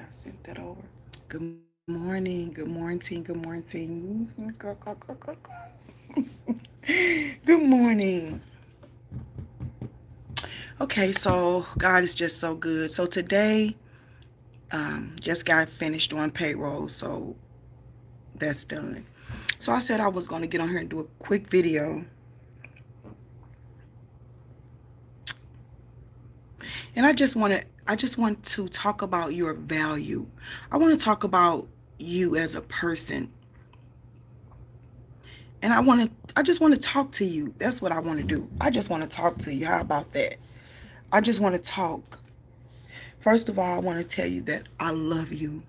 I sent that over. Good morning. Good morning. Good morning. Good morning. Okay, so God is just so good. So today, just got finished doing payroll, so that's done. So I said I was going to get on here and do a quick video. And I just want to talk about your value. I want to talk about you as a person. And I just want to talk to you. That's what I want to do. I just want to talk to you. How about that? I just want to talk. First of all, I want to tell you that I love you.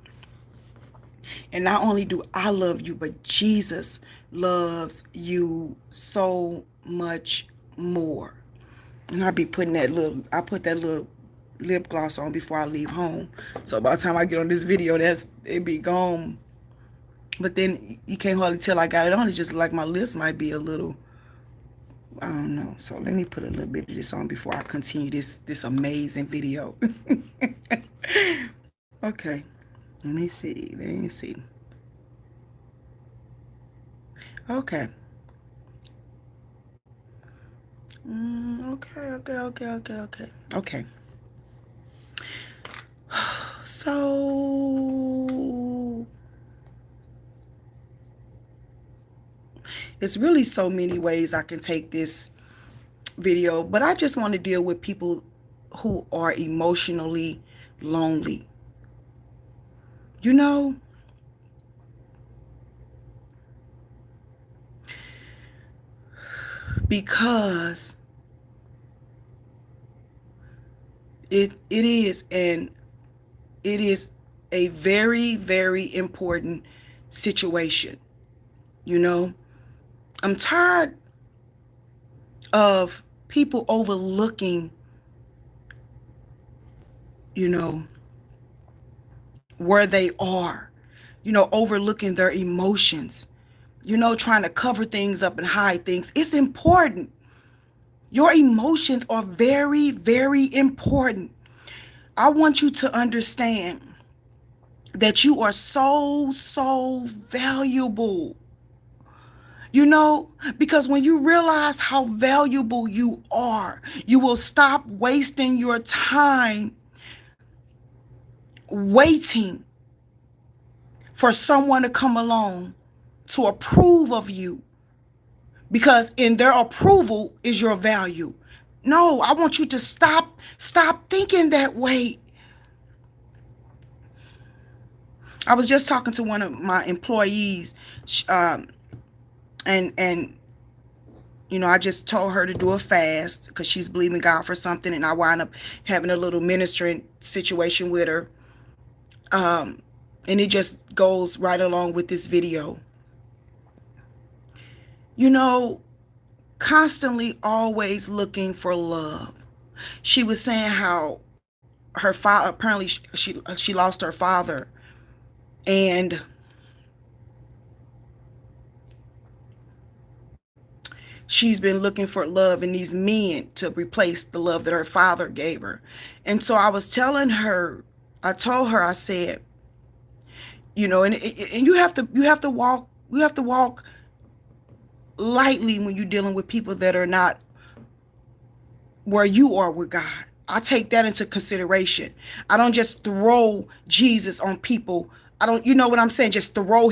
And not only do I love you, but Jesus loves you so much more. And I put that little lip gloss on before I leave home. So by the time I get on this video, it be gone. But then you can't hardly tell I got it on. It's just like my lips might be a little, I don't know. So let me put a little bit of this on before I continue this amazing video. Okay. Let me see. Let me see. Okay. Okay. So it's really so many ways I can take this video, but I just want to deal with people who are emotionally lonely. You know, because it is, and it is a very, very important situation. You know, I'm tired of people overlooking, you know, where they are, overlooking their emotions, trying to cover things up and hide things. It's important. Your emotions are very, very important. I want you to understand that you are so, so valuable. Because when you realize how valuable you are, you will stop wasting your time waiting for someone to come along to approve of you, because in their approval is your value. No, I want you to stop thinking that way. I was just talking to one of my employees, and I just told her to do a fast because she's believing God for something, and I wound up having a little ministering situation with her. And it just goes right along with this video. Constantly always looking for love. She was saying how her father, apparently she lost her father, and she's been looking for love in these men to replace the love that her father gave her. And so I told her, I said, and you have to walk lightly when you're dealing with people that are not where you are with God. I take that into consideration. I don't just throw Jesus on people. I don't, you know what I'm saying? Just throw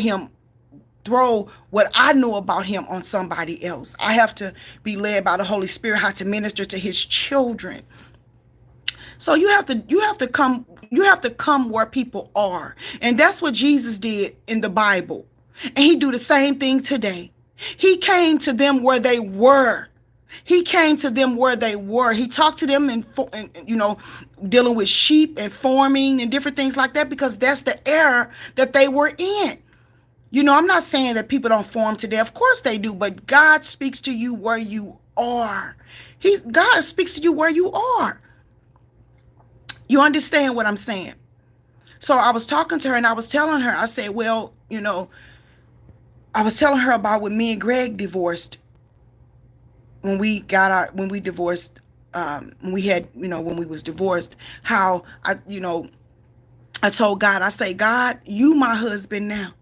what I know about him on somebody else. I have to be led by the Holy Spirit how to minister to his children. So you have to come where people are. And that's what Jesus did in the Bible. And he do the same thing today. He came to them where they were. He came to them where they were. He talked to them and dealing with sheep and farming and different things like that, because that's the era that they were in. I'm not saying that people don't farm today. Of course they do, but God speaks to you where you are. God speaks to you where you are. You understand what I'm saying? So I was talking to her and I was telling her, I said, well, I was telling her about when me and Greg divorced. When we divorced, when we was divorced, how I I told God, I say, God, you my husband now.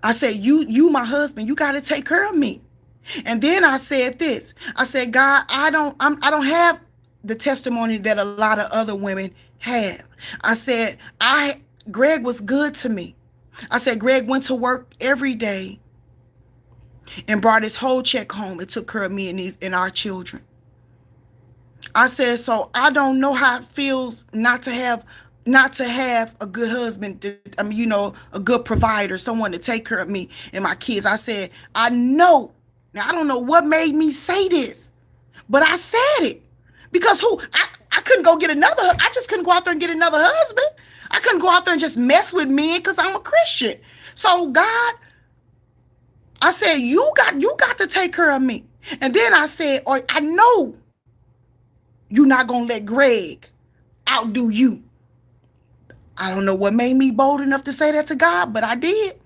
I said, you my husband. You got to take care of me. And then I said this. I said, God, I don't have the testimony that a lot of other women have. I said, Greg was good to me. I said, Greg went to work every day and brought his whole check home and took care of me and our children. I said, so I don't know how it feels not to have a good husband, a good provider, someone to take care of me and my kids. I said, I know. Now, I don't know what made me say this, but I said it because I couldn't go get I just couldn't go out there and get another husband. I couldn't go out there and just mess with men because I'm a Christian. So God, I said, you got to take care of me. And then I said, I know you're not going to let Greg outdo you. I don't know what made me bold enough to say that to God, but I did.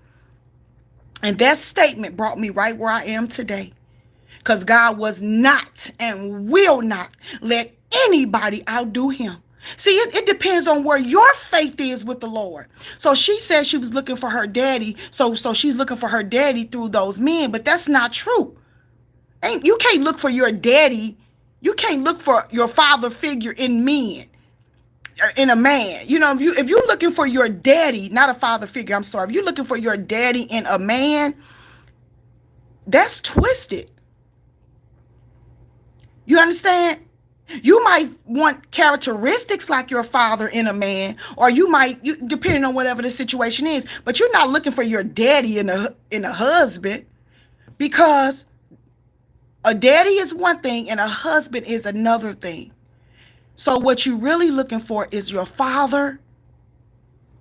And that statement brought me right where I am today. Because God was not and will not let anybody outdo him. See, it depends on where your faith is with the Lord. So she said she was looking for her daddy. So she's looking for her daddy through those men, but that's not true. You can't look for your daddy. You can't look for your father figure in men, in a man. If you're looking for your daddy, not a father figure, I'm sorry. If you're looking for your daddy in a man, that's twisted. You understand? You might want characteristics like your father in a man, or depending on whatever the situation is, but you're not looking for your daddy in a husband, because a daddy is one thing and a husband is another thing. So what you're really looking for is your father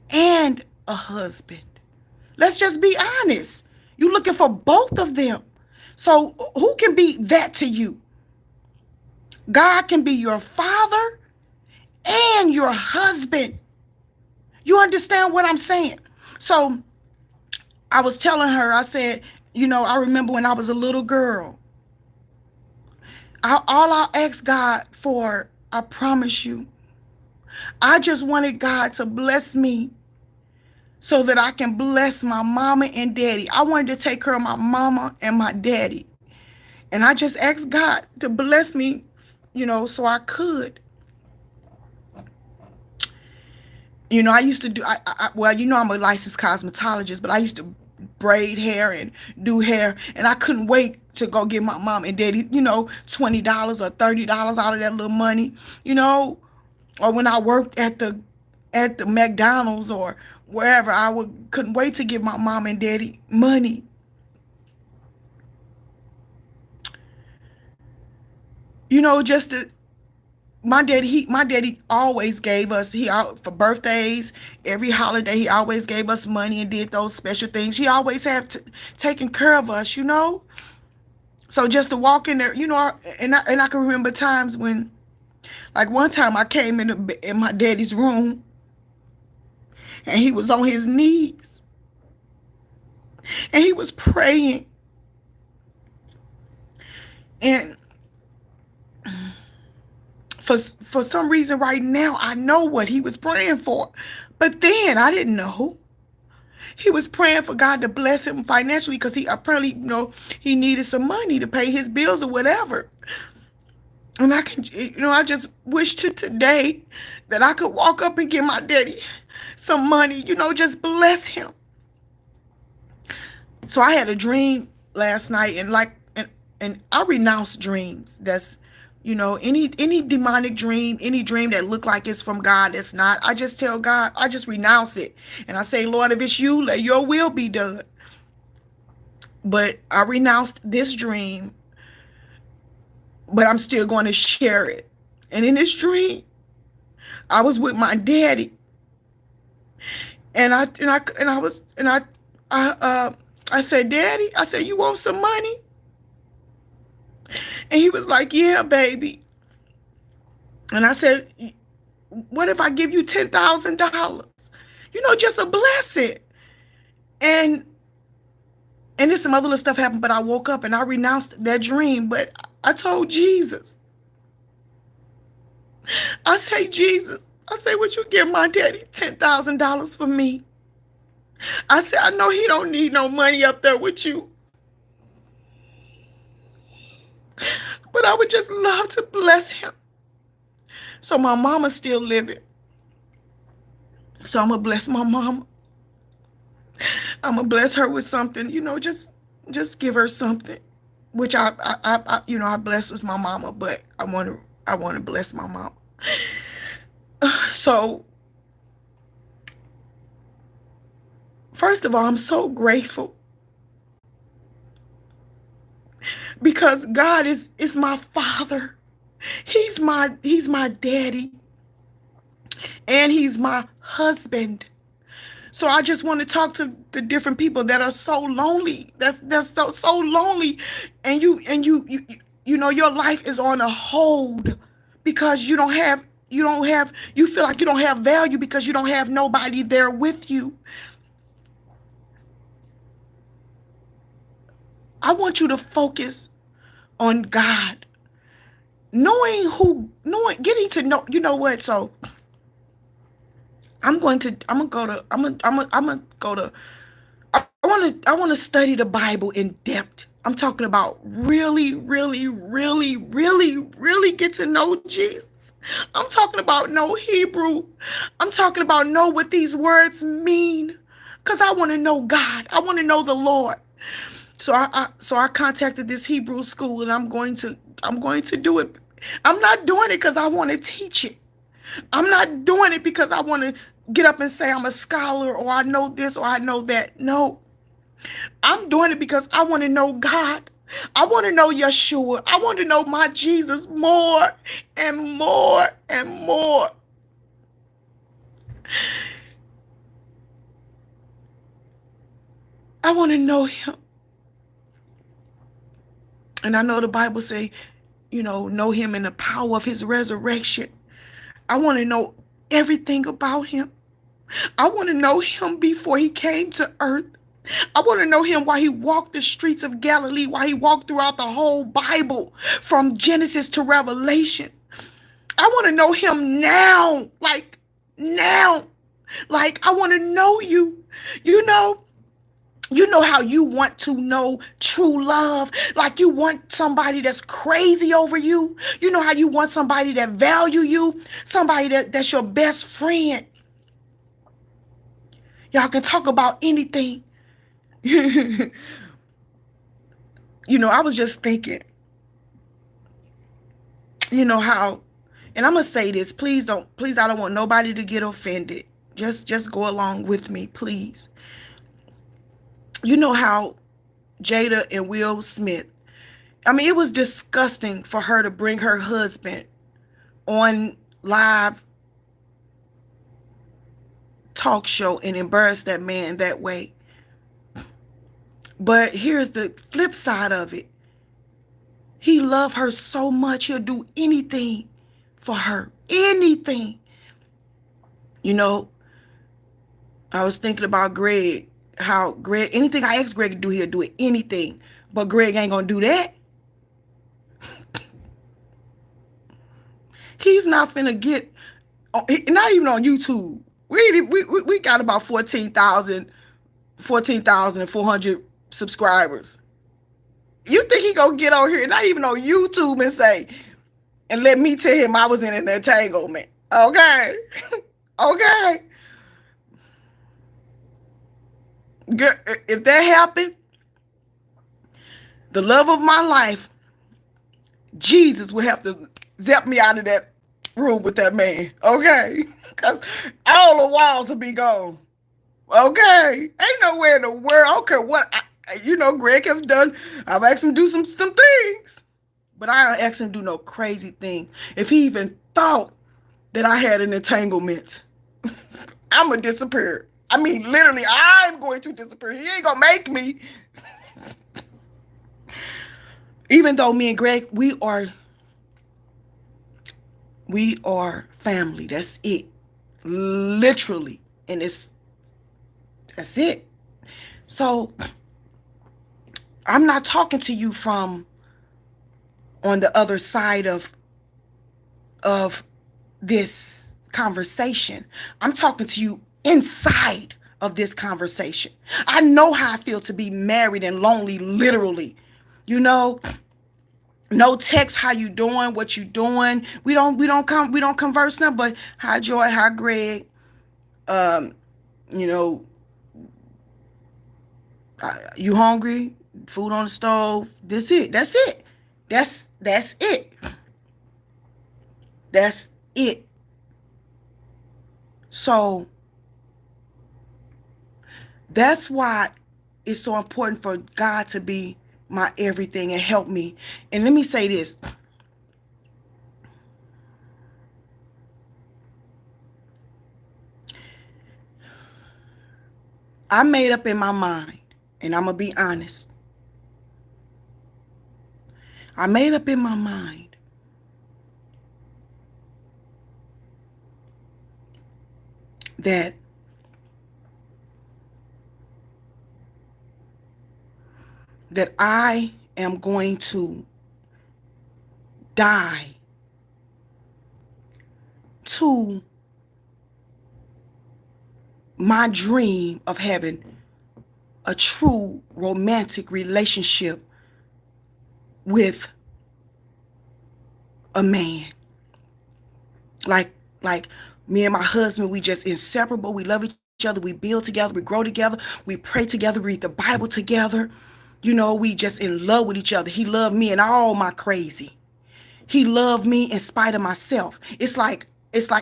and a husband. Let's just be honest. You're looking for both of them. So who can be that to you? God can be your father and your husband. You understand what I'm saying? So I was telling her, I said, I remember when I was a little girl, all I asked God for, I promise you, I just wanted God to bless me so that I can bless my mama and daddy. I wanted to take care of my mama and my daddy. And I just asked God to bless me, so I could. I used to do, I'm a licensed cosmetologist, but I used to braid hair and do hair, and I couldn't wait to go get my mom and daddy, $20 or $30 out of that little money, or when I worked at the McDonald's or wherever, couldn't wait to give my mom and daddy money. My daddy always gave us, for birthdays, every holiday, he always gave us money and did those special things. He always had taken care of us, So just to walk in there, and I can remember times when, like one time I came in my daddy's room and he was on his knees and he was praying. And for some reason right now, I know what he was praying for. But then I didn't know. He was praying for God to bless him financially because he apparently, he needed some money to pay his bills or whatever. And I just wish to today that I could walk up and give my daddy some money, just bless him. So I had a dream last night, and I renounce dreams. That's, any demonic dream, any dream that look like it's from God, that's not. I just tell God, I just renounce it. And I say, Lord, if it's you, let your will be done. But I renounced this dream, but I'm still going to share it. And in this dream, I was with my daddy. And I said, Daddy, I said, you want some money? And he was like, yeah, baby. And I said, what if I give you $10,000? Just a blessing. And then some other little stuff happened, but I woke up and I renounced that dream. But I told Jesus, I say, Jesus, I said, would you give my daddy $10,000 for me? I said, I know he don't need no money up there with you, but I would just love to bless him. So my mama's still living. So I'm going to bless my mama. I'm going to bless her with something, just give her something, which I blesses my mama, but I want to bless my mama. So first of all, I'm so grateful because God is my father. He's my daddy, and he's my husband. So I just want to talk to the different people that are so lonely. That's so lonely, and you your life is on a hold because you feel like you don't have value because you don't have nobody there with you. I want you to focus on God. Getting to know, you know what? So I want to study the Bible in depth. I'm talking about really, really, really, really, really get to know Jesus. I'm talking about know Hebrew. I'm talking about know what these words mean. Because I want to know God. I want to know the Lord. So I contacted this Hebrew school, and I'm going to do it. I'm not doing it because I want to teach it. I'm not doing it because I want to get up and say I'm a scholar or I know this or I know that. No, I'm doing it because I want to know God. I want to know Yeshua. I want to know my Jesus more and more and more. I want to know him. And I know the Bible say, know him in the power of his resurrection. I want to know everything about him. I want to know him before he came to earth. I want to know him while he walked the streets of Galilee, while he walked throughout the whole Bible from Genesis to Revelation. I want to know him now, like now. Like I want to know you. You know how you want to know true love, like you want somebody that's crazy over you. You know how you want somebody that value you, somebody that's your best friend. Y'all can talk about anything. I was just thinking, how, and I'm going to say this, please, I don't want nobody to get offended. Just go along with me, please. You know how Jada and Will Smith, it was disgusting for her to bring her husband on live talk show and embarrass that man that way. But here's the flip side of it. He loved her so much, he'll do anything for her. Anything. I was thinking about Greg. How Greg, anything I ask Greg to do, he'll do it, anything. But Greg ain't gonna do that. He's not finna get, not even on YouTube. We got about 14,400 subscribers. You think he gonna get on here, not even on YouTube, and say, and let me tell him I was in an entanglement? Okay. Okay. Girl, if that happened, the love of my life, Jesus would have to zap me out of that room with that man. Okay. Because all the walls will be gone. Okay. Ain't nowhere in the world. I don't care what, Greg has done. I've asked him to do some things. But I don't ask him to do no crazy thing. If he even thought that I had an entanglement, I'm going to disappear. Literally, I'm going to disappear. He ain't going to make me. Even though me and Greg, we are family. That's it. Literally. And that's it. So I'm not talking to you from on the other side of this conversation. I'm talking to you inside of this conversation. I know how I feel to be married and lonely, literally. You know, no text, how you doing, what you doing. We don't converse now, but hi Joy, hi Greg. You know, you hungry? Food on the stove. That's it. That's it. That's it. That's it. So that's why it's so important for God to be my everything and help me. And let me say this. I made up in my mind, and I'm going to be honest. I made up in my mind that I am going to die to my dream of having a true romantic relationship with a man. Like me and my husband, we just inseparable. We love each other. We build together. We grow together. We pray together. We read the Bible together. You know, we just in love with each other. He loved me and all my crazy. He loved me in spite of myself. It's like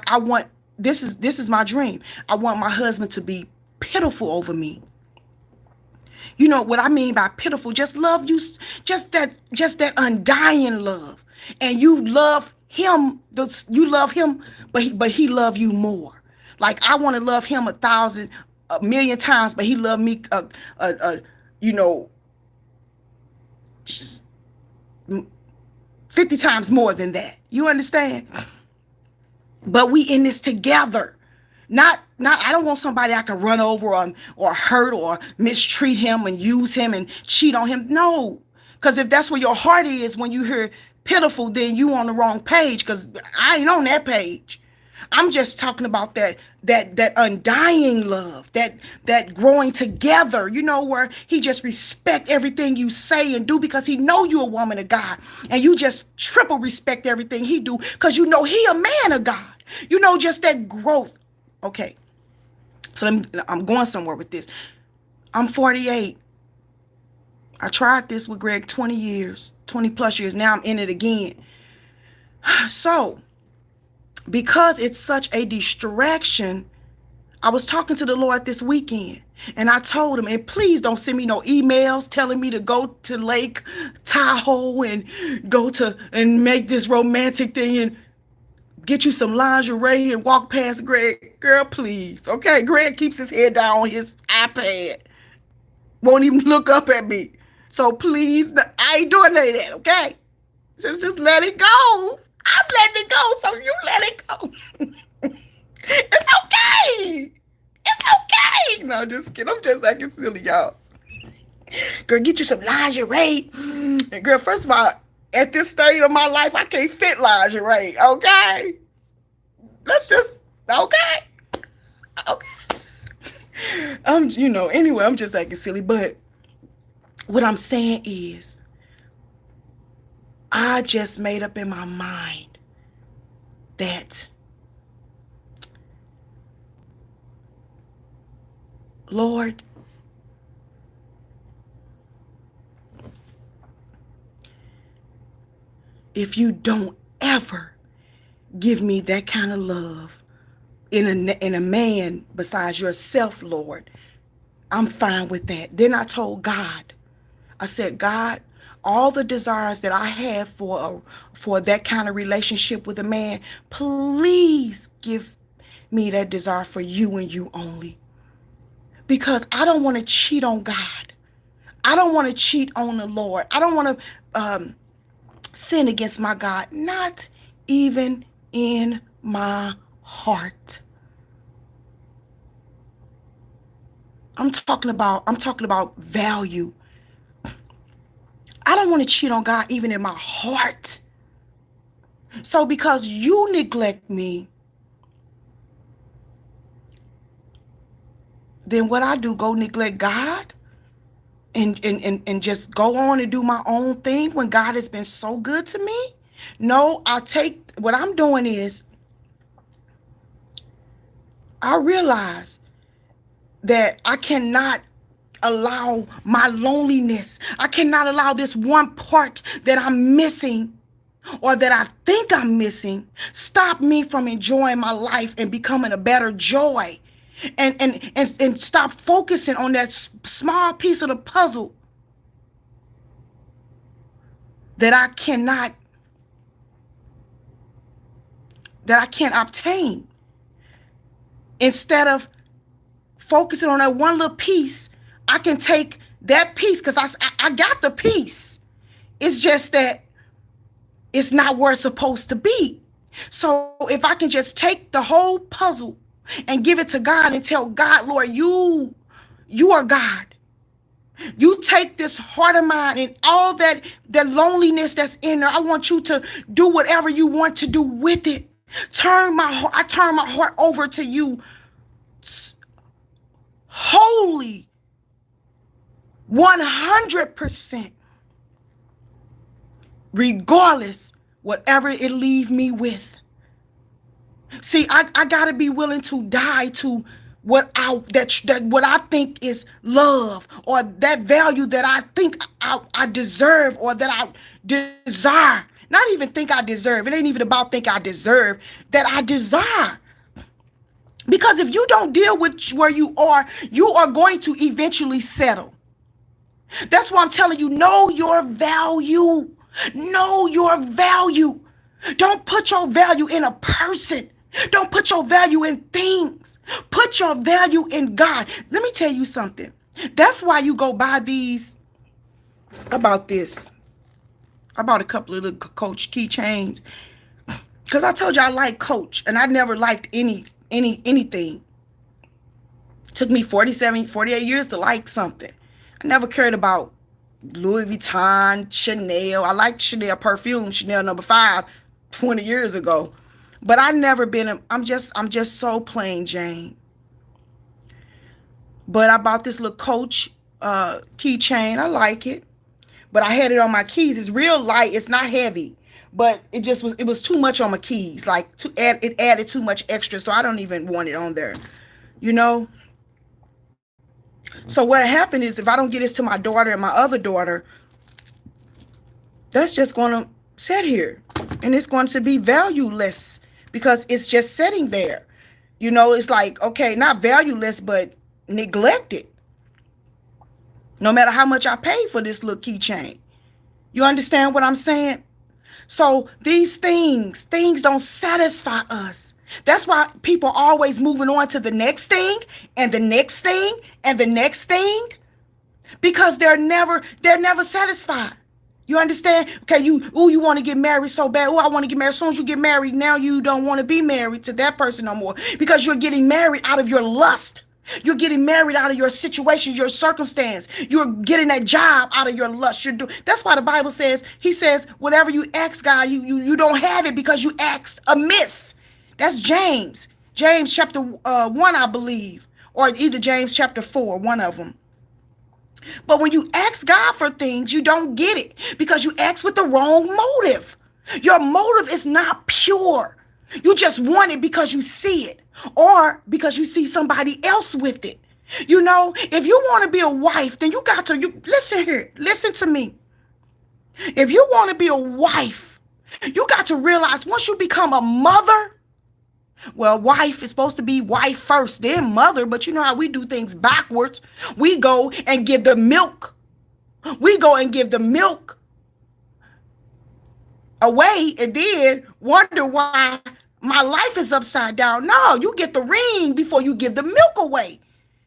I want, this is my dream. I want my husband to be pitiful over me. You know what I mean by pitiful? Just love you, just that undying love. And you love him, you love him, but he love you more. Like I want to love him a million times, but he loved me, you know, 50 times more than that. You understand? But we in this together. Not I don't want somebody I can run over or hurt or mistreat him and use him and cheat on him. No. Because if that's where your heart is when you hear pitiful, then you on the wrong page, because I ain't on that page. I'm just talking about that undying love, that growing together, you know, where he just respect everything you say and do because he know you a woman of God, and you just triple respect everything he do because you know he a man of God. You know, just that growth. Okay, so I'm going somewhere with this. I'm 48. I tried this with Greg 20 plus years. Now I'm in it again. So, because it's such a distraction, I was talking to the Lord this weekend, and I told him, and please don't send me no emails telling me to go to Lake Tahoe and and make this romantic thing and get you some lingerie and walk past Greg. Girl, please. Okay, Greg keeps his head down on his iPad. Won't even look up at me. So please, I ain't doing any of that, okay? Just let it go. I'm letting it go, so you let it go. It's okay. It's okay. No, just kidding. I'm just acting silly, y'all. Girl, get you some lingerie. And girl, first of all, at this stage of my life, I can't fit lingerie, okay? Let's just, okay? You know, anyway, I'm just acting silly. But what I'm saying is, I just made up in my mind that, Lord, if you don't ever give me that kind of love in a man besides yourself, Lord, I'm fine with that. Then I told God, I said, God, all the desires that I have for that kind of relationship with a man, please give me that desire for you and you only. Because I don't want to cheat on God. I don't want to cheat on the Lord. I don't want to sin against my God, not even in my heart. I'm talking about value. I don't want to cheat on God even in my heart. So because you neglect me, then what I do, go neglect God and just go on and do my own thing when God has been so good to me? No, what I'm doing is I realize that I cannot allow my loneliness. I cannot allow this one part that I'm missing or that I think I'm missing stop me from enjoying my life and becoming a better joy. And stop focusing on that small piece of the puzzle that I can't obtain. Instead of focusing on that one little piece, I can take that piece because I got the piece. It's just that it's not where it's supposed to be. So if I can just take the whole puzzle and give it to God and tell God, Lord, you are God. You take this heart of mine and all that loneliness that's in there. I want you to do whatever you want to do with it. I turn my heart over to you wholly, 100%, regardless whatever it leave me with. See, I gotta be willing to die to what I think is love, or that value that I think I deserve, or that I desire. Not even think I deserve. It ain't even about think I deserve, that I desire. Because if you don't deal with where you are going to eventually settle. That's why I'm telling you, know your value. Know your value. Don't put your value in a person. Don't put your value in things. Put your value in God. Let me tell you something. That's why you go buy these. About this. I bought a couple of little Coach keychains. Because I told you I like Coach. And I never liked anything. It took me 48 years to like something. I never cared about Louis Vuitton, Chanel. I liked Chanel perfume, Chanel No. 5, 20 years ago. But I never been, I'm just so plain Jane. But I bought this little Coach keychain. I like it. But I had it on my keys. It's real light. It's not heavy. But it was too much on my keys. Like it added too much extra. So I don't even want it on there. You know? So what happened is, if I don't get this to my daughter and my other daughter, that's just going to sit here. And it's going to be valueless because it's just sitting there. You know, it's like, okay, not valueless, but neglected. No matter how much I pay for this little keychain. You understand what I'm saying? So these things don't satisfy us. That's why people are always moving on to the next thing and the next thing and the next thing, because they're never satisfied. You understand? Okay, you want to get married so bad. Oh, I want to get married. As soon as you get married, now you don't want to be married to that person no more, because you're getting married out of your lust. You're getting married out of your situation, your circumstance. You're getting that job out of your lust. That's why the Bible says, he says, whatever you ask God, you don't have it because you asked amiss. That's James. James chapter 1, I believe. Or either James chapter 4, one of them. But when you ask God for things, you don't get it because you ask with the wrong motive. Your motive is not pure. You just want it because you see it, or because you see somebody else with it. You know, if you want to be a wife, then you listen here. Listen to me. If you want to be a wife, you got to realize once you become a mother, well, wife is supposed to be wife first, then mother. But you know how we do things backwards. We go and give the milk. We go and give the milk away and then wonder why my life is upside down. No, you get the ring before you give the milk away.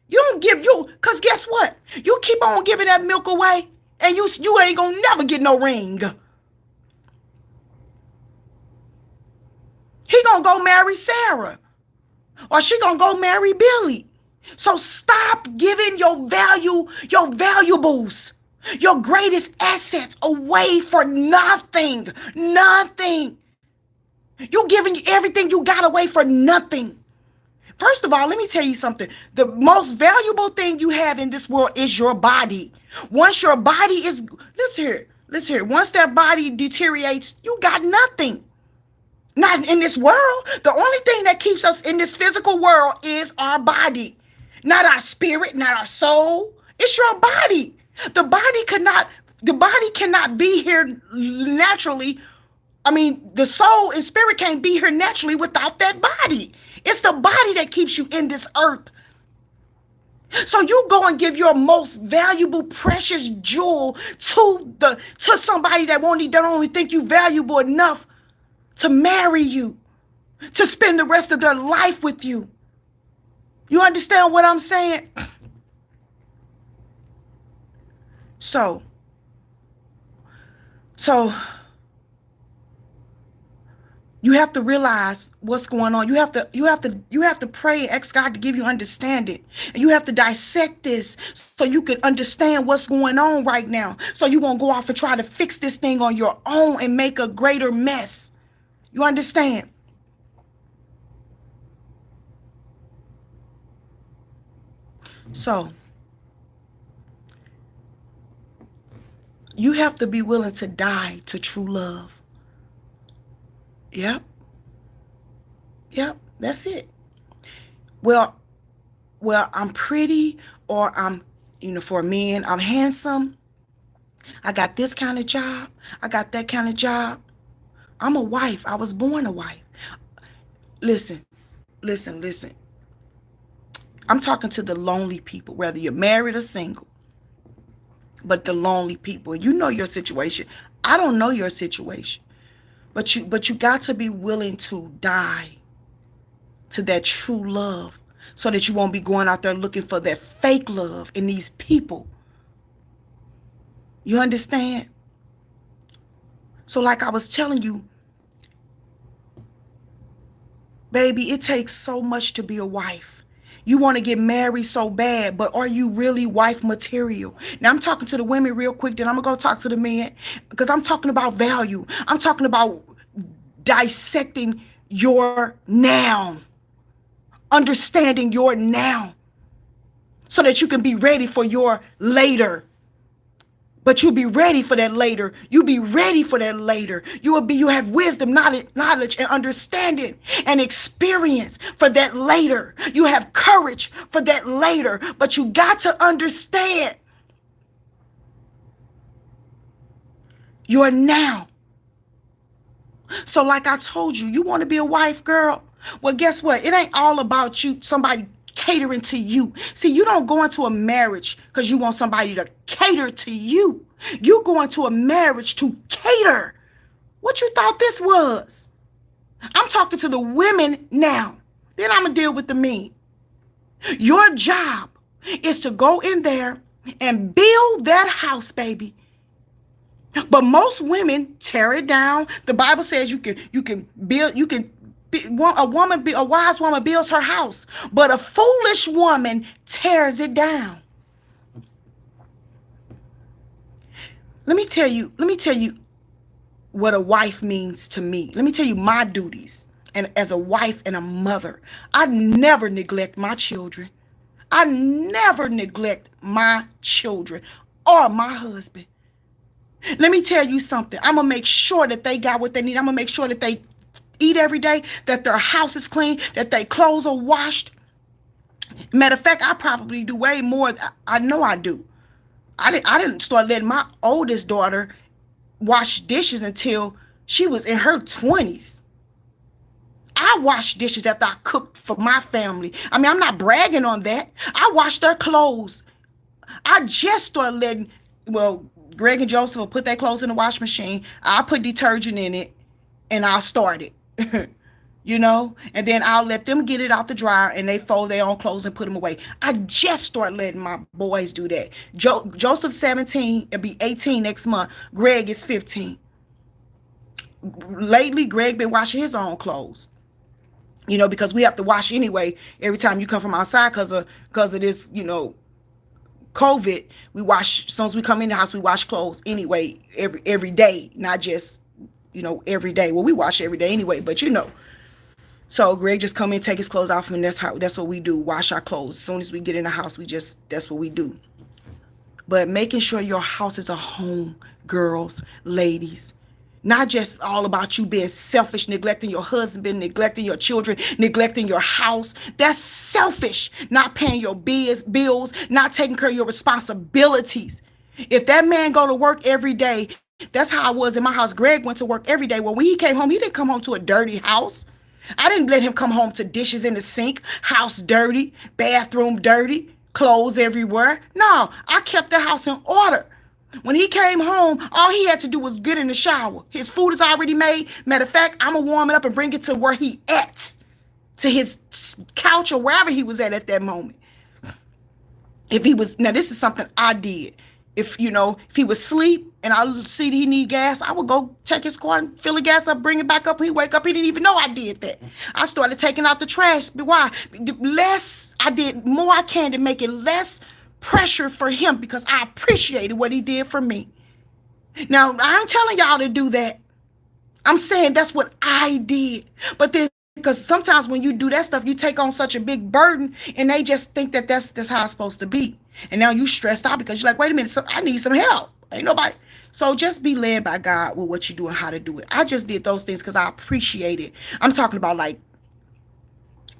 You don't because guess what? You keep on giving that milk away and you ain't gonna never get no ring. He gonna go marry Sarah, or she gonna go marry Billy. So stop giving your valuables, your greatest assets away for nothing. Nothing. You giving everything you got away for nothing. First of all, let me tell you something. The most valuable thing you have in this world is your body. Once your body is, listen here, listen here. Once that body deteriorates, you got nothing. Not in this world. The only thing that keeps us in this physical world is our body. Not our spirit, not our soul. It's your body. The body cannot be here naturally. I mean, the soul and spirit can't be here naturally without that body. It's the body that keeps you in this earth. So you go and give your most valuable, precious jewel to somebody that don't only think you valuable enough to marry you, to spend the rest of their life with you. You understand what I'm saying? So you have to realize what's going on. You have to pray and ask God to give you understanding. And you have to dissect this so you can understand what's going on right now. So you won't go off and try to fix this thing on your own and make a greater mess. You understand? So you have to be willing to die to true love. Yep. Yep. That's it. Well, I'm pretty, or for men, I'm handsome. I got this kind of job. I got that kind of job. I'm a wife. I was born a wife. Listen. I'm talking to the lonely people, whether you're married or single, but the lonely people. You know your situation. I don't know your situation, but you got to be willing to die to that true love so that you won't be going out there looking for that fake love in these people. You understand? So like I was telling you, baby, it takes so much to be a wife. You want to get married so bad, but are you really wife material? Now, I'm talking to the women real quick, then I'm going to go talk to the men, because I'm talking about value. I'm talking about dissecting your now, understanding your now, so that you can be ready for your later. But you'll be ready for that later. You'll be ready for that later. You have wisdom, knowledge, and understanding and experience for that later. You have courage for that later. But you got to understand your now. So like I told you, you want to be a wife, girl? Well, guess what? It ain't all about you, somebody catering to you. See, you don't go into a marriage because you want somebody to cater to you. You go into a marriage to cater. What you thought this was? I'm talking to the women now. Then I'm going to deal with the men. Your job is to go in there and build that house, baby. But most women tear it down. The Bible says you can build, a wise woman builds her house, but a foolish woman tears it down. Let me tell you what a wife means to me. Let me tell you my duties. And as a wife and a mother, I never neglect my children. I never neglect my children or my husband. Let me tell you something. I'm going to make sure that they got what they need. I'm going to make sure that they eat every day, that their house is clean, that their clothes are washed. Matter of fact, I probably do way more. I know I do. I didn't start letting my oldest daughter wash dishes until she was in her 20s. I washed dishes after I cooked for my family. I mean, I'm not bragging on that. I washed their clothes. I just started letting, Greg and Joseph will put their clothes in the wash machine. I put detergent in it and I'll start it. And then I'll let them get it out the dryer and they fold their own clothes and put them away. I just start letting my boys do that. Joseph's 17, it'll be 18 next month. Greg is 15. Lately, Greg been washing his own clothes. Because we have to wash anyway every time you come from outside because of this, COVID. We wash, as soon as we come in the house, we wash clothes anyway every day, not just, every day. Well, we wash every day anyway, but So Greg just come in, take his clothes off, and that's what we do. Wash our clothes. As soon as we get in the house, that's what we do. But making sure your house is a home, girls, ladies. Not just all about you being selfish, neglecting your husband, neglecting your children, neglecting your house. That's selfish. Not paying your bills, not taking care of your responsibilities. If that man go to work every day, that's how I was in my house. Greg went to work every day. Well, when he came home, he didn't come home to a dirty house. I didn't let him come home to dishes in the sink, house dirty, bathroom dirty, clothes everywhere. No, I kept the house in order. When he came home, all he had to do was get in the shower. His food is already made. Matter of fact, I'm going to warm it up and bring it to where he at, to his couch or wherever he was at that moment. If he was, now this is something I did. If he was asleep and I see that he need gas, I would go take his car and fill the gas up, bring it back up. He wake up, he didn't even know I did that. I started taking out the trash. Why? I did more I can to make it less pressure for him because I appreciated what he did for me. Now, I ain't telling y'all to do that. I'm saying that's what I did. But then, because sometimes when you do that stuff, you take on such a big burden and they just think that that's how it's supposed to be. And now you stressed out because you're like, wait a minute, I need some help. Ain't nobody. So just be led by God with what you do and how to do it. I just did those things because I appreciate it. I'm talking about like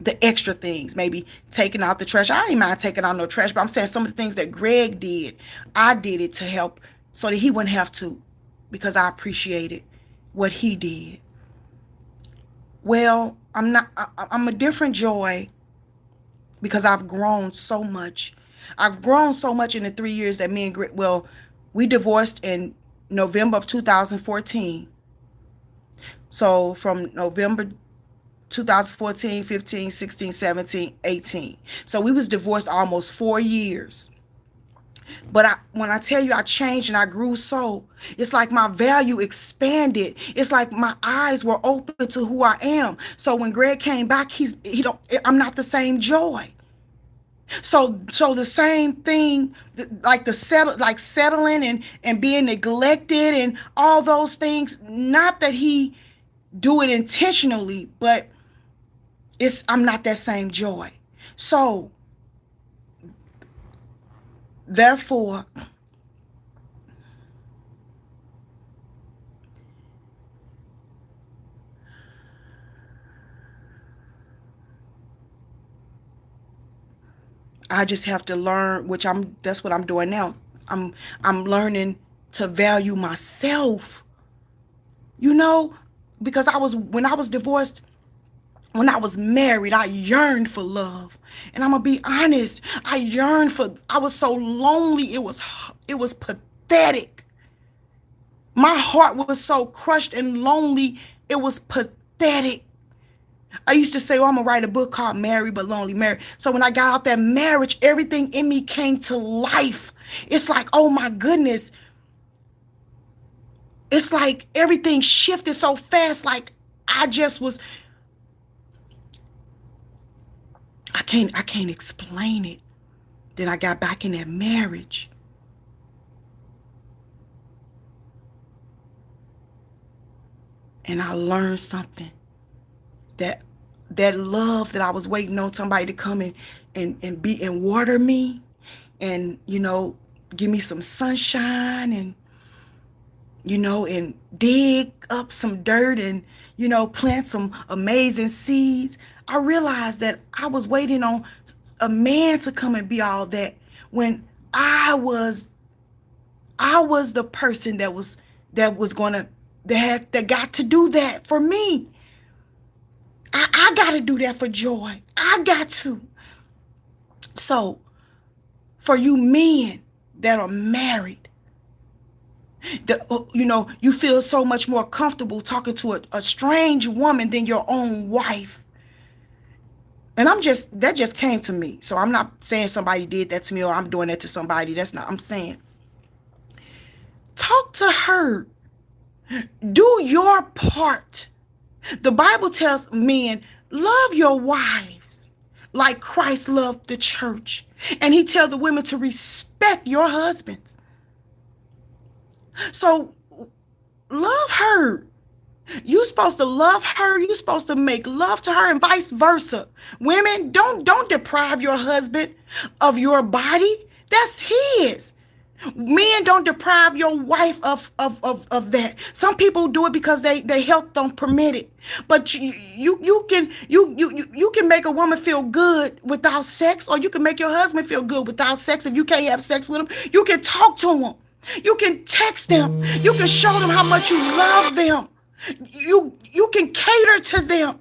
the extra things, maybe taking out the trash. I ain't mind taking out no trash, but I'm saying some of the things that Greg did, I did it to help so that he wouldn't have to, because I appreciated what he did. Well, I'm a different Joy because I've grown so much. I've grown so much in the 3 years that me and Greg, we divorced in November of 2014. So from November 2014, 15, 16, 17, 18. So we was divorced almost 4 years. But when I tell you I changed and I grew so, it's like my value expanded. It's like my eyes were open to who I am. So when Greg came back, I'm not the same Joy. So the same thing, like settling and being neglected and all those things, not that he do it intentionally, but I'm not that same Joy. So therefore, I just have to learn, that's what I'm doing now. I'm learning to value myself. Because when I was divorced, when I was married, I yearned for love. And I'm going to be honest, I was so lonely, it was pathetic. My heart was so crushed and lonely, it was pathetic. I used to say, I'm going to write a book called Married but Lonely Married. So when I got out that marriage, everything in me came to life. It's like, oh my goodness. It's like everything shifted so fast. Like I can't explain it. Then I got back in that marriage. And I learned something. That love that I was waiting on somebody to come and water me and, give me some sunshine and, and dig up some dirt and, plant some amazing seeds. I realized that I was waiting on a man to come and be all that when I was the person that got to do that for me. I got to do that for Joy. I got to. So, for you men that are married, you feel so much more comfortable talking to a strange woman than your own wife. And that just came to me. So I'm not saying somebody did that to me or I'm doing that to somebody. That's not, I'm saying, talk to her. Do your part. The Bible tells men, love your wives like Christ loved the church. And he tells the women to respect your husbands. So love her. You're supposed to love her. You're supposed to make love to her and vice versa. Women, don't deprive your husband of your body. That's his. Men, don't deprive your wife of that. Some people do it because they health don't permit it. But you can make a woman feel good without sex, or you can make your husband feel good without sex. If you can't have sex with him, you can talk to him. You can text them. You can show them how much you love them. You can cater to them.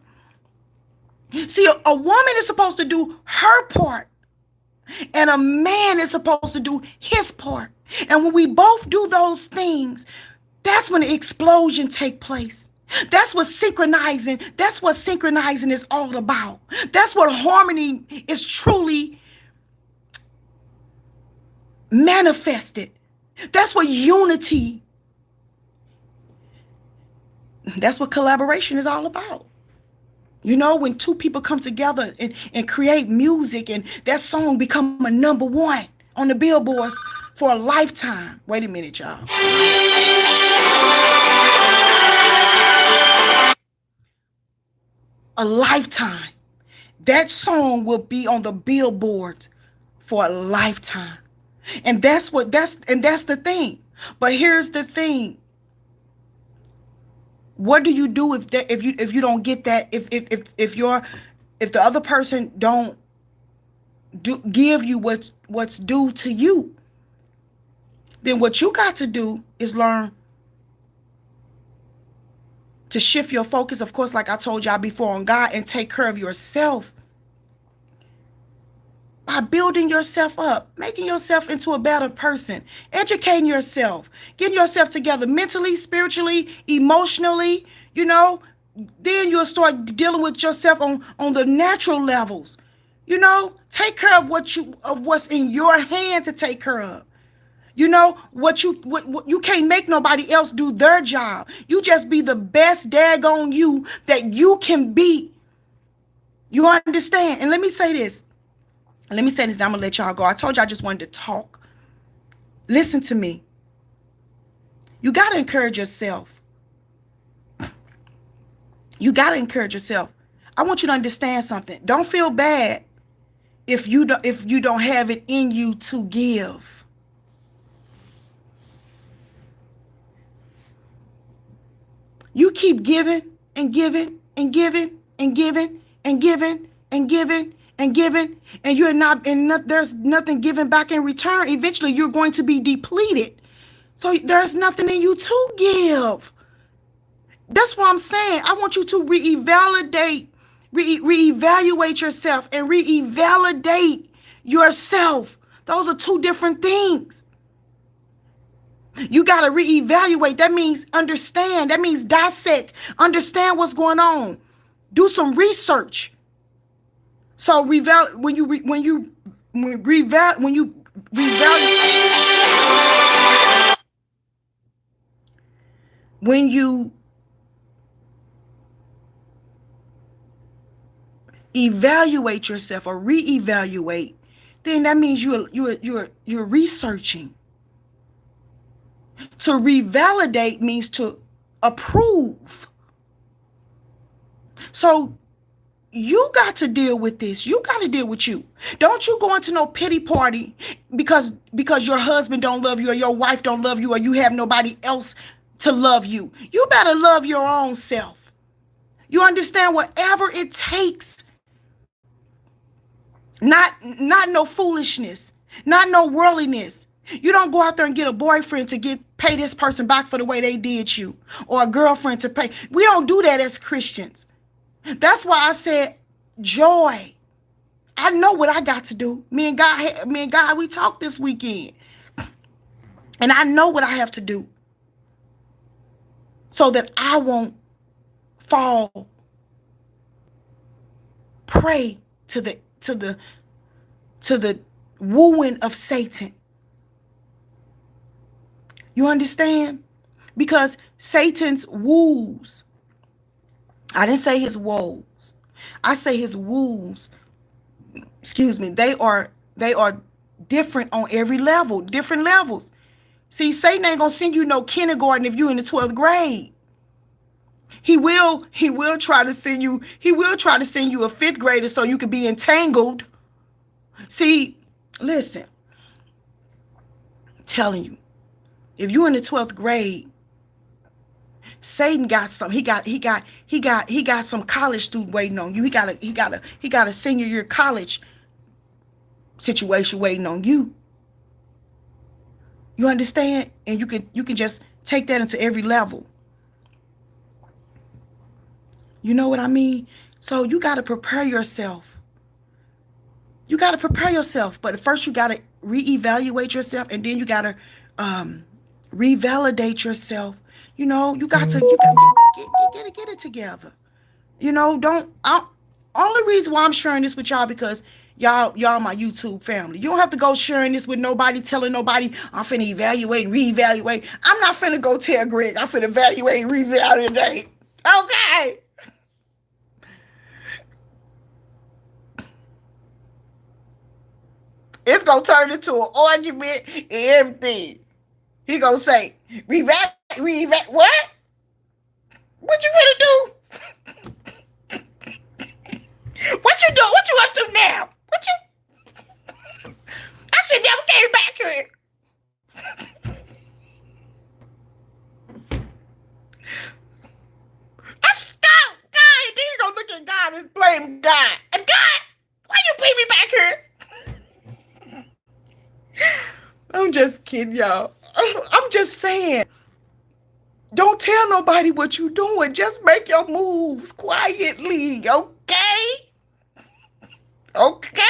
See, a woman is supposed to do her part, and a man is supposed to do his part. And when we both do those things, that's when the explosion take place. That's what synchronizing is all about. That's what harmony is truly manifested. That's what unity, that's what collaboration is all about. You know, when two people come together and create music, and that song become a #1 on the billboards for a lifetime. Wait a minute, y'all. A lifetime. That song will be on the billboards for a lifetime. And that's the thing. But here's the thing. What do you do if you don't get that? If the other person don't give you what's due to you? Then what you got to do is learn to shift your focus, of course, like I told y'all before, on God, and take care of yourself by building yourself up, making yourself into a better person, educating yourself, getting yourself together mentally, spiritually, emotionally. You know, then you'll start dealing with yourself on the natural levels. You know, take care of what's in your hand to take care of. You know, what you can't make nobody else do their job. You just be the best daggone you that you can be. You understand? And let me say this. Now I'm gonna let y'all go. I told you I just wanted to talk. Listen to me. You gotta encourage yourself. You gotta encourage yourself. I want you to understand something. Don't feel bad if you don't have it in you to give. You keep giving and giving and giving and giving and giving and giving and giving, and there's nothing given back in return. Eventually, you're going to be depleted. So there's nothing in you to give. That's what I'm saying. I want you to reevaluate yourself and reevaluate yourself. Those are two different things. You got to reevaluate. That means understand. That means dissect. Understand what's going on. Do some research. So when you evaluate yourself or reevaluate, then that means you're researching. To revalidate means to approve. So you got to deal with this. You got to deal with you. Don't you go into no pity party because your husband don't love you, or your wife don't love you, or you have nobody else to love you. You better love your own self. You understand? Whatever it takes. Not no foolishness, not no worldliness. You don't go out there and get a boyfriend to pay this person back for the way they did you, or a girlfriend to pay. We don't do that as Christians. That's why I said joy. I know what I got to do. Me and God, we talked this weekend. And I know what I have to do so that I won't fall prey to the wooing of Satan. You understand? Because Satan's woos, I didn't say his woes. I say his woos. Excuse me. They are different on every level, different levels. See, Satan ain't gonna send you no kindergarten if you in the 12th grade. He will try to send you, a fifth grader so you could be entangled. See, listen, I'm telling you, if you're in the 12th grade, Satan got some. He got some college student waiting on you. He got a senior year college situation waiting on you. You understand? And you can just take that into every level. You know what I mean? So you got to prepare yourself. But first you got to reevaluate yourself, and then you got to revalidate yourself. You got to get it together. Only reason why I'm sharing this with y'all, because y'all my YouTube family. You don't have to go sharing this with nobody, telling nobody I'm finna evaluate and reevaluate. I'm not finna go tell Greg I'm finna evaluate and reevaluate. Okay. It's gonna turn into an argument and everything. He gonna say, what? What you finna do? What you doing? What you up to now? I should never came back here. God, and then you gonna look at God and blame God. And God, why you bring me back here? I'm just kidding, y'all. I'm just saying. Don't tell nobody what you doing. Just make your moves quietly, okay? Okay?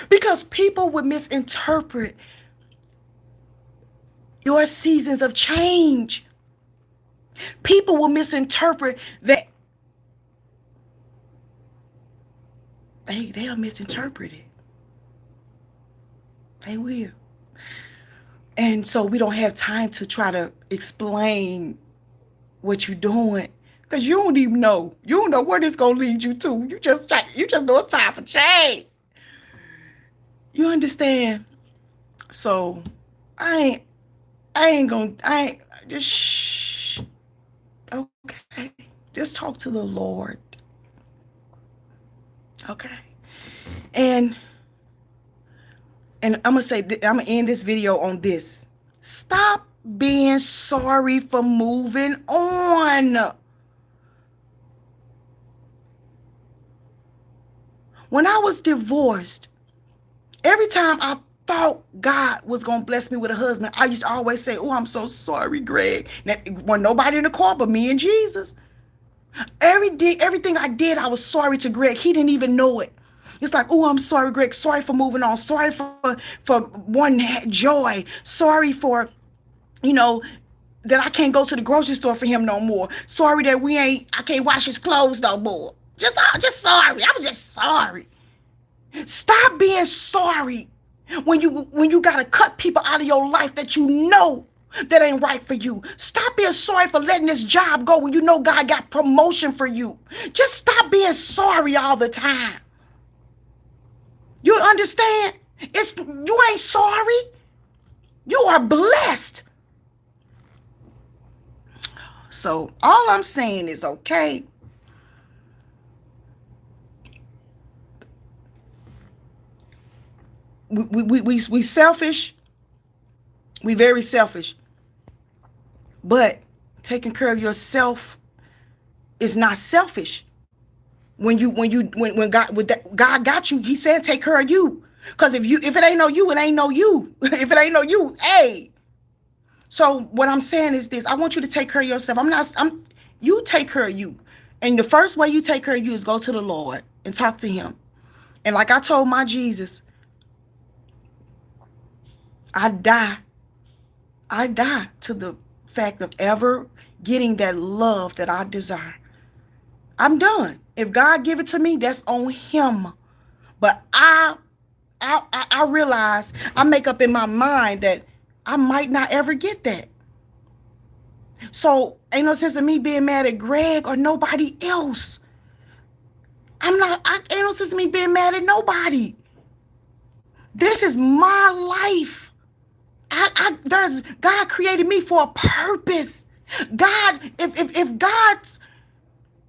Because people would misinterpret your seasons of change. People will misinterpret that. They'll misinterpret it. They will. And so we don't have time to try to explain what you're doing, because you don't even know. You don't know where this gonna lead you to. You just know it's time for change. You understand? So I ain't just shh. Okay. Just talk to the Lord. Okay. And I'm gonna end this video on this. Stop being sorry for moving on. When I was divorced, every time I thought God was gonna bless me with a husband, I used to always say, "Oh, I'm so sorry, Greg." When nobody in the car but me and Jesus. Everything I did, I was sorry to Greg. He didn't even know it. It's like, "Oh, I'm sorry, Greg. Sorry for moving on. Sorry for one joy. Sorry for, that I can't go to the grocery store for him no more. Sorry that I can't wash his clothes no more. Just sorry. I was just sorry." Stop being sorry when you gotta cut people out of your life that you know that ain't right for you. Stop being sorry for letting this job go when you know God got promotion for you. Just stop being sorry all the time. You understand? You ain't sorry. You are blessed. So all I'm saying is, okay, we selfish. We very selfish. But taking care of yourself is not selfish. When God got you, he said take care of you. Because if it ain't no you, it ain't no you. If it ain't no you, hey. So what I'm saying is this: I want you to take care of yourself. You take care of you. And the first way you take care of you is go to the Lord and talk to him. And like I told my Jesus, I die to the fact of ever getting that love that I desire. I'm done. If God give it to me, that's on him. But I realize, I make up in my mind that I might not ever get that. So ain't no sense in me being mad at Greg or nobody else. Ain't no sense in me being mad at nobody. This is my life. God created me for a purpose. God, if God's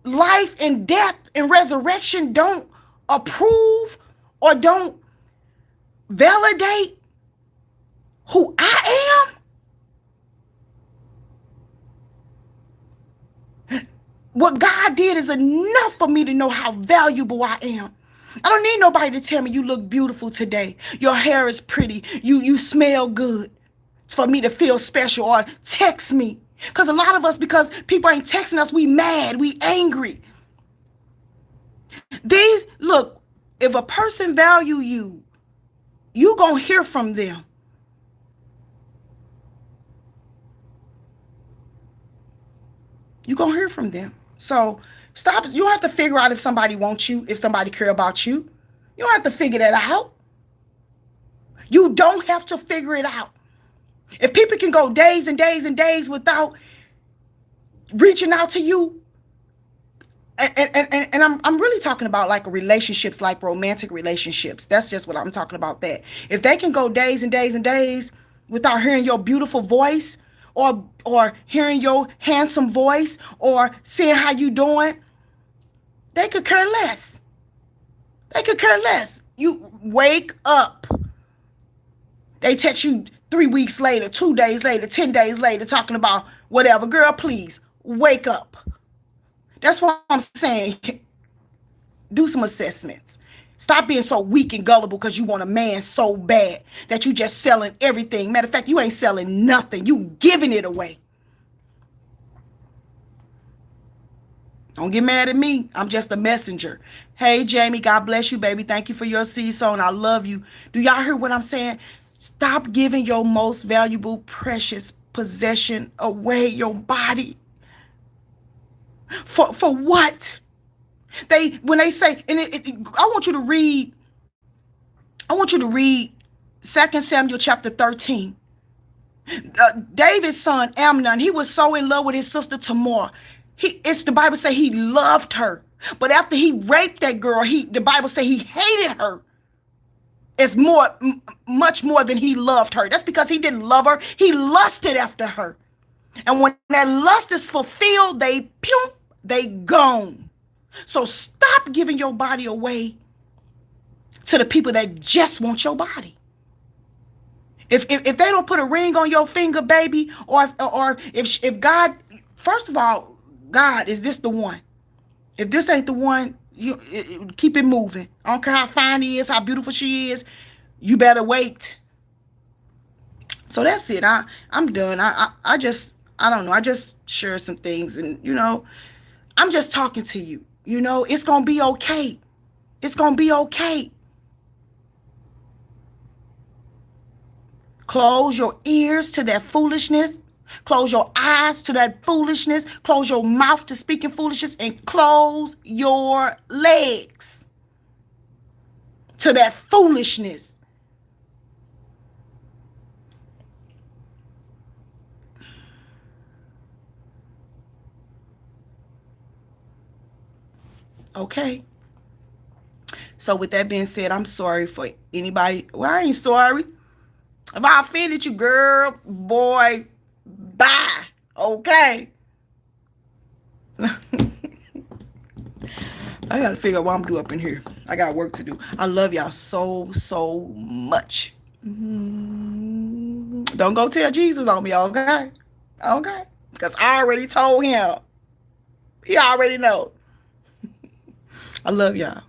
life and death and resurrection don't approve or don't validate who I am, what God did is enough for me to know how valuable I am. I don't need nobody to tell me you look beautiful today. Your hair is pretty. You smell good. It's for me to feel special, or text me. Because a lot of us, because people ain't texting us, we mad, we angry. Look, if a person value you, you gonna hear from them. You gonna hear from them. So stop. You don't have to figure out if somebody wants you, if somebody care about you. You don't have to figure that out. You don't have to figure it out. If people can go days and days and days without reaching out to you, and I'm really talking about like relationships, like romantic relationships. That's just what I'm talking about. That if they can go days and days and days without hearing your beautiful voice, or hearing your handsome voice, or seeing how you doing, they could care less. They could care less. You wake up. They text you 3 weeks later, 2 days later, 10 days later, talking about whatever. Girl, please wake up. That's what I'm saying. Do some assessments. Stop being so weak and gullible because you want a man so bad that you just selling everything. Matter of fact, you ain't selling nothing. You giving it away. Don't get mad at me. I'm just a messenger. Hey, Jamie, God bless you, baby. Thank you for your seed sown. I love you. Do y'all hear what I'm saying? Stop giving your most valuable, precious possession away, your body. For what? When they say, and I want you to read 2 Samuel chapter 13. David's son Amnon, he was so in love with his sister Tamar. The Bible say he loved her. But after he raped that girl, the Bible say he hated her. It's much more than he loved her. That's because he didn't love her. He lusted after her. And when that lust is fulfilled, they gone. So stop giving your body away to the people that just want your body. If they don't put a ring on your finger, baby, or if God, first of all, God, is this the one? If this ain't the one, you keep it moving. I don't care how fine he is, how beautiful she is. You better wait. So that's it. I'm done. I don't know. I just shared some things, and I'm just talking to you. It's gonna be okay. It's gonna be okay. Close your ears to that foolishness. Close your eyes to that foolishness. Close your mouth to speaking foolishness, and close your legs to that foolishness. Okay. So with that being said, I'm sorry for anybody. Well, I ain't sorry. If I offended you, girl, boy, bye. Okay. I got to figure out what I'm doing up in here. I got work to do. I love y'all so, so much. Don't go tell Jesus on me, okay? Okay? Because I already told him. He already know. I love y'all.